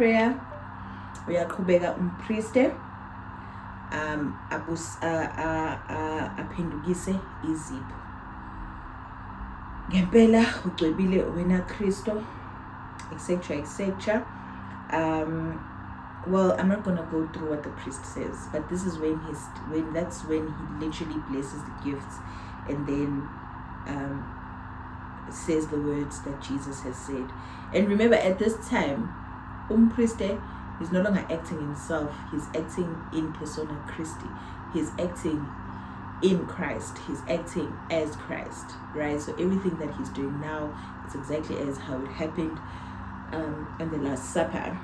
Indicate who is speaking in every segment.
Speaker 1: prayer uyaqhubeka umprieste aphendukise izipho. Ngempela ugcwebile wena Kristo, etc. Well, I'm not gonna go through what the priest says, but this is when that's when he literally blesses the gifts and then says the words that Jesus has said. And remember, at this time, umprieste is no longer acting himself, he's acting in persona Christi. He's acting in Christ, he's acting as Christ, right? So everything that he's doing now is exactly as how it happened in the Last Supper.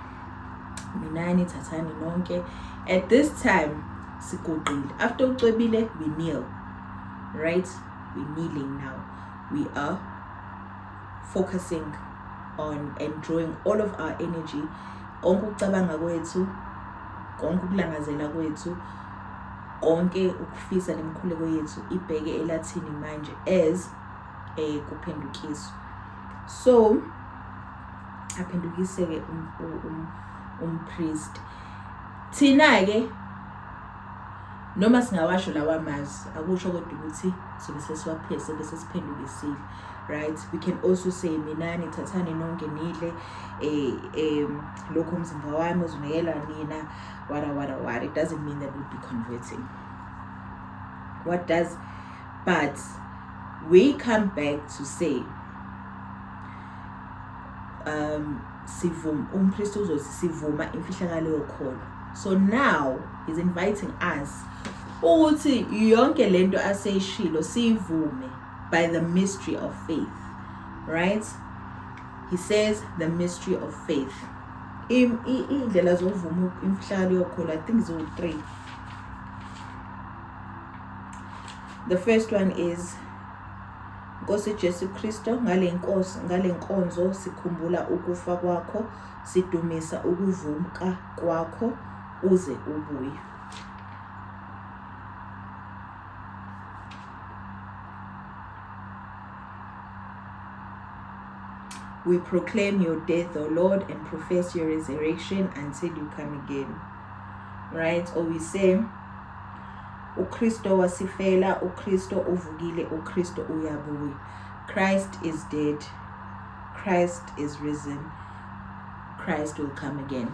Speaker 1: Minani tatani nonke. At this time, sikodile. After ucwebile, we kneel, right? We're kneeling now. We are focusing on and drawing all of our energy, konke ukucabanga kwethu, konke ukulangazela kwethu, konke ukufisa nemkhuleko yethu ibheke elathini manje as kuphendukiswa. So aphendukise ke umpriest. Thina ke noma singawasho lawa mazwi akusho kodwa ukuthi sobe sesiphendukisile, right? We can also say minani thathani nonke nidle lokho umzimba wami uzunikela nina wara. It doesn't mean that we'll be converting. What does? But we come back to say sivuma umpriest uzothi sivuma imfihlakalo yokholo. So now he's inviting us ukuthi yonke lento aseyishilo sivume by the mystery of faith, right? He says the mystery of faith. Indlela zokuvuma imfihlakalo yokholo, I think is all three. The first one is Nkosi Jesu Kristo, ngale nkonzo sikhumbula ukufa kwakho, sidumisa ukuvumka kwakho uze ubuye. We proclaim your death, O Lord, and profess your resurrection until you come again. Right? Or we say, uKristo wasifela, uKristo uvukile, uKristo uyabuya. Christ is dead. Christ is risen. Christ will come again.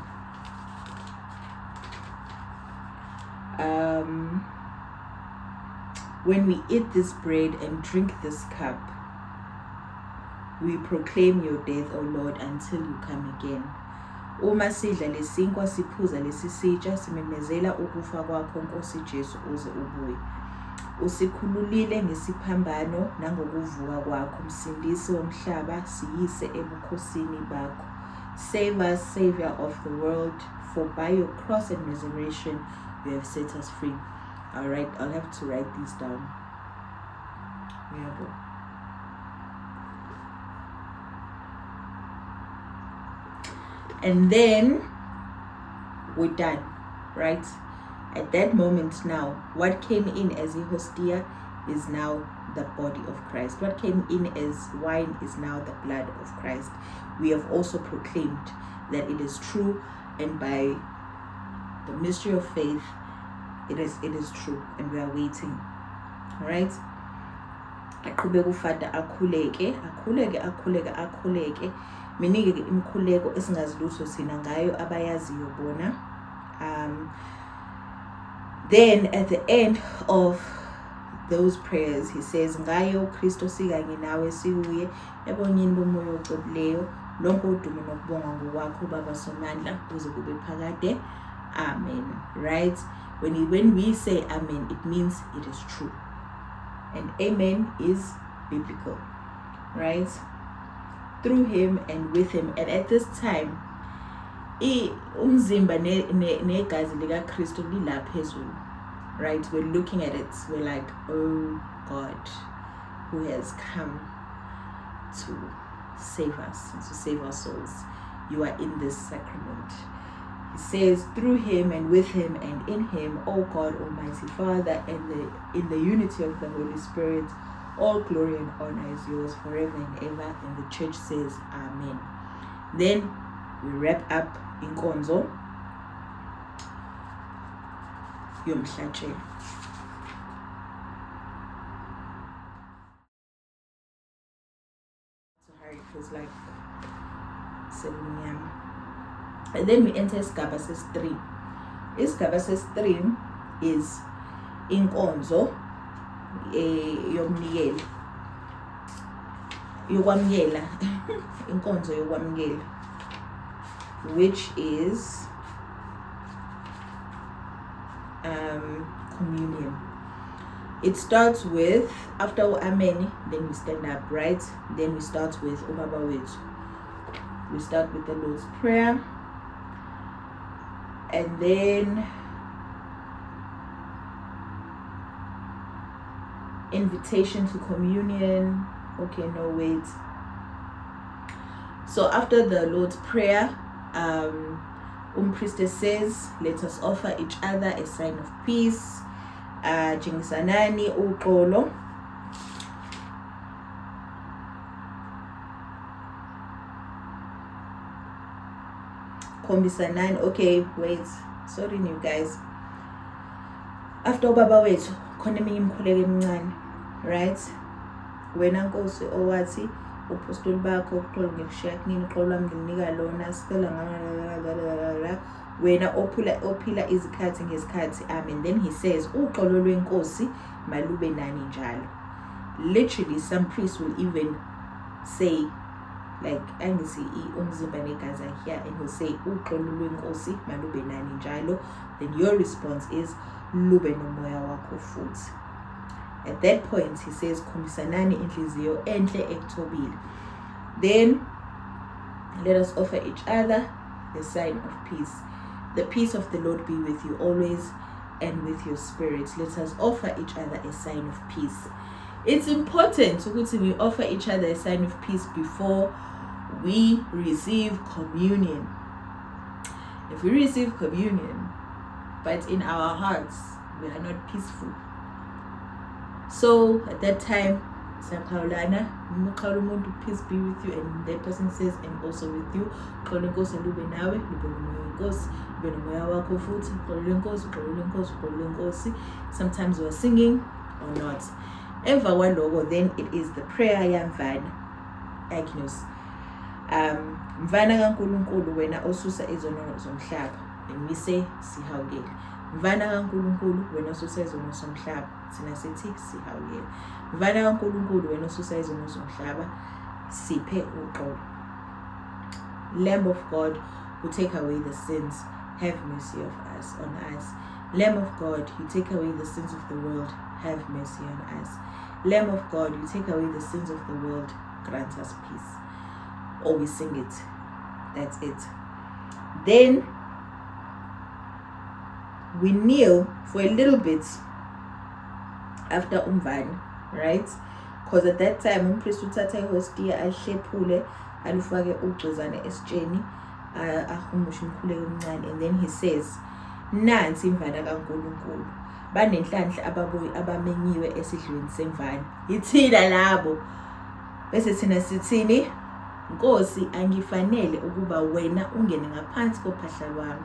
Speaker 1: When we eat this bread and drink this cup, we proclaim your death, O Lord, until you come again. Uma sidla lesinkwa siphuza lesisitsha simemezela ukufa kwakho Nkosi Jesu uze ubuye. Usikhululile ngesiphambano nangokuvuka kwakho, msindisi womhlaba, siyise ebukhosini bakho. Save us, Savior of the world, for by your cross and resurrection you have set us free. All right, I'll have to write these down. And then we're done, right? At that moment now, what came in as a hostia is now the body of Christ. What came in as wine is now the blood of Christ. We have also proclaimed that it is true, and by the mystery of faith, it is true, and we are waiting. All right? Aqhubeka uFada akhuleke minike imkhuleko esingazilutho sina ngayo abayaziyo bona. Then at the end of those prayers he says, ngayo Kristo sikanye nawe siuye ebonyeni bomoya ocebileyo, lonke udumo nokubonga ngokwakho Baba Somandla kuze kube phakade. Amen. Right? When we say amen, it means it is true. And amen is biblical. Right? Through him and with him. And at this time, umzimba negazi lika Kristo lila phezulu. Right? We're looking at it. We're like, oh God, who has come to save us and to save our souls. You are in this sacrament. He says, through him and with him and in him, O God, Almighty Father, and in the unity of the Holy Spirit, all glory and honor is yours forever and ever. And the church says, Amen. Then we wrap up inkonzo yomhlatshelo. Sorry, it was like selumnyama. And then we enter isigaba ses-3. Isigaba ses-3 is inkonzo yokwamukela inkonzo yokwamukela, which is communion. It starts with, after amen, then we stand up, right? Then we start with ubaba wethu. We start with the Lord's Prayer, and then invitation to communion. Okay, no, wait. So after the Lord's Prayer, Priester says, let us offer each other a sign of peace. Jingisanani uxolo. Kombisanani. Okay, wait. Sorry, you guys. After ubaba wethu khona eminye imkhuleko emincane, right? Wena Nkosi owathi uphostoli bakho uxolo ngikushiya kunini, uxolo lwami ngilinika lona, sicela ngala wena ophila izikhathi ngesikhathi. Amen. Then he says uxolo lwenkosi malube nani njalo. Literally, some priests will even say, like, angithi umzimba negazi here, and he'll say uxolo lwenkosi malube nani njalo. Then your response is lube nomoya wakho futhi. At that point he says khombisanani inhliziyo enhle ekuthobile. Then let us offer each other the sign of peace. The peace of the Lord be with you always and with your spirit. Let us offer each other a sign of peace. It's important ukuthi we offer each other a sign of peace before we receive communion. If we receive communion, but in our hearts we are not peaceful, so at that time, peace be with you, and that person says, and also with you. Sometimes we're singing or not. Then it is the prayer yamvana. Agnes. Mvana kaNkulunkulu wena osusa izono zomhlaba. And we say sihawukele. Mvana kaNkulunkulu wena osusa izono zomhlaba. Thina sithi sihawukele. Mvana kaNkulunkulu wena osusa izono zomhlaba. Siphe uxolo. Lamb of God who take away the sins, have mercy on us. Lamb of God, you take away the sins of the world, have mercy on us. Lamb of God, you take away the sins of the world, grant us peace. Or we sing it. That's it. Then we kneel for a little bit after umvana, right? Because at that time umpriest uthatha ihostia ahlephule alufake ugcozana esitsheni ahumushe umkhuleko omncane, and then he says nansi imvana kaNkulunkulu, banenhlanhla ababuyi abamenyiwe esidlweni semvana, ithina labo. Bese thina sithini? Nkosi, angifanele ukuba wena ungene ngaphansi kophahla lwami,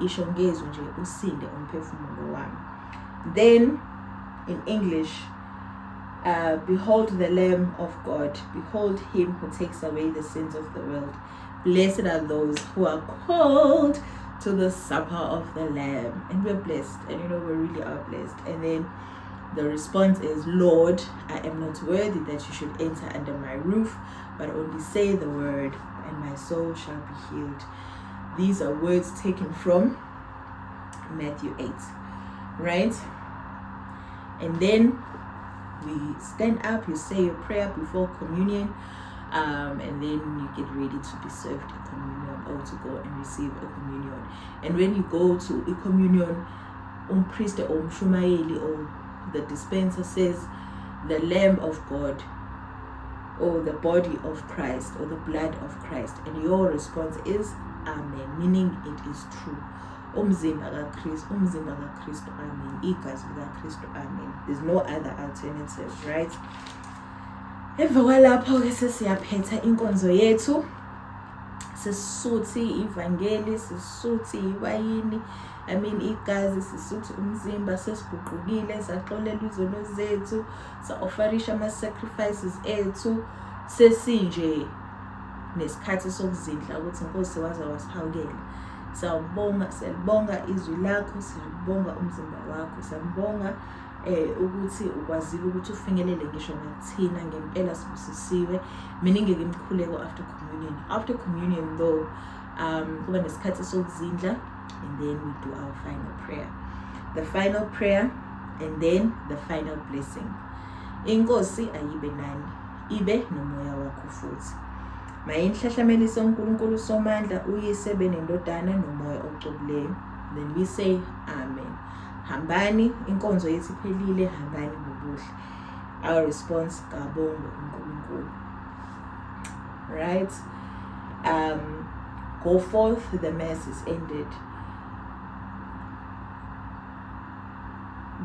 Speaker 1: isho ngezwi nje usinde umphefumulo wami. Then in English, behold the Lamb of God, behold him who takes away the sins of the world. Blessed are those who are called to the supper of the Lamb. And we're blessed, and we really are blessed. And then the response is, Lord, I am not worthy that you should enter under my roof, but only say the word, and my soul shall be healed. These are words taken from Matthew 8, right? And then we stand up, you say your prayer before communion, and then you get ready to be served a communion or to go and receive a communion. And when you go to a communion, priest or mshumayeli or the dispenser says the Lamb of God, or the body of Christ, or the blood of Christ, and your response is Amen, meaning it is true. Umzimba kaKristu, amen. Igazi likaKristu, amen. There's no other alternative, right? Emva kwalapho ke sesiyaphetha inkonzo yethu, sisuthi ivangeli, sisuthi iwayini, igazi, sisuthi umzimba, sesiguqukile, saxolela izono zethu, sa-ofarisha ama-sacrifices ethu, sesinje nesikhathi sokuzindla ukuthi Nkosi waze wasihawukela. Siyalibonga izwi lakho, siyalibonga umzimba wakho, siyalibonga ukuthi ukwazile ukuthi ufinyelele ngisho nathina ngempela sibusisiwe. Miningi-ke imikhuleko after communion though, kuba nesikhathi sokuzindla, and then we do our final prayer, the final prayer, and then the final blessing. Inkosi ayibe nani, ibe nomoya wakho futhi. Mayinhlahlamelise uNkulunkulu somandla, uyise benendodana nomoya ocubuleyo. Then we say amen. Hambani, inkonzo yethu iphelile, hambani ngobuhle. Our response, kabongo uNkulunkulu. Right? Go forth, the mass is ended.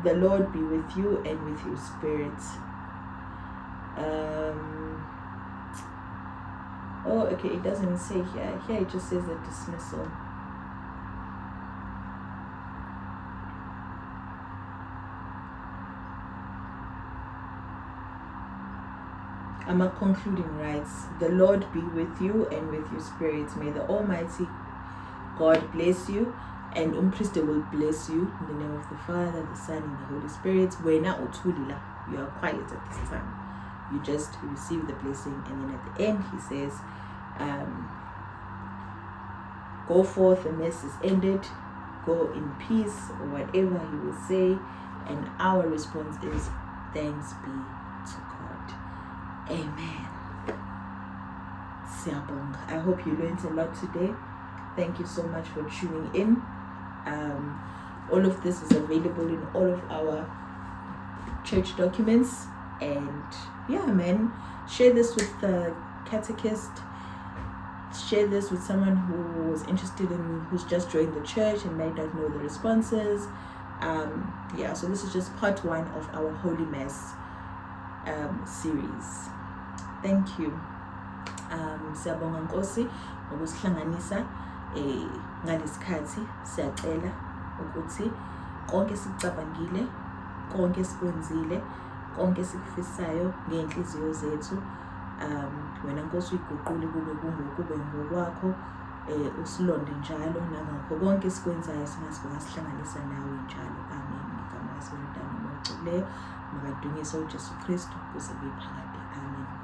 Speaker 1: The Lord be with you and with your spirit. Oh, okay, it doesn't say here. Here it just says a dismissal. I'm concluding rights. The Lord be with you and with your spirit. May the Almighty God bless you, and umpriest will bless you in the name of the Father, the Son, and the Holy Spirit. Wena uthulila. You are quiet at this time. You just receive the blessing, and then at the end he says, go forth, the mess is ended, go in peace, or whatever he will say, and our response is thanks be to God. Amen. Siyabonga. I hope you learned a lot today. Thank you so much for tuning in. All of this is available in all of our church documents, and yeah, man, share this with the catechist, share this with someone who was interested in, who's just joined the church and might not know the responses. Yeah, so this is just part 1 of our Holy Mass series. Thank you. Siyabonga Nkosi ngokusihlanganisa ngalesikhathi. Siyacela ukuthi konke sicabangile, konke sikwenzile, konke sikufisayo ngeenhliziyo zethu, wena Nkosi uyiguqule kube ngokwakho, usilonde njalo nangakho konke sikwenzayo singasihlanganisa nawe njalo. Amen. Ngigama laSibonda noMculeyo, makadunyiswe uJesu Kristu kuze kuphakade. Amen.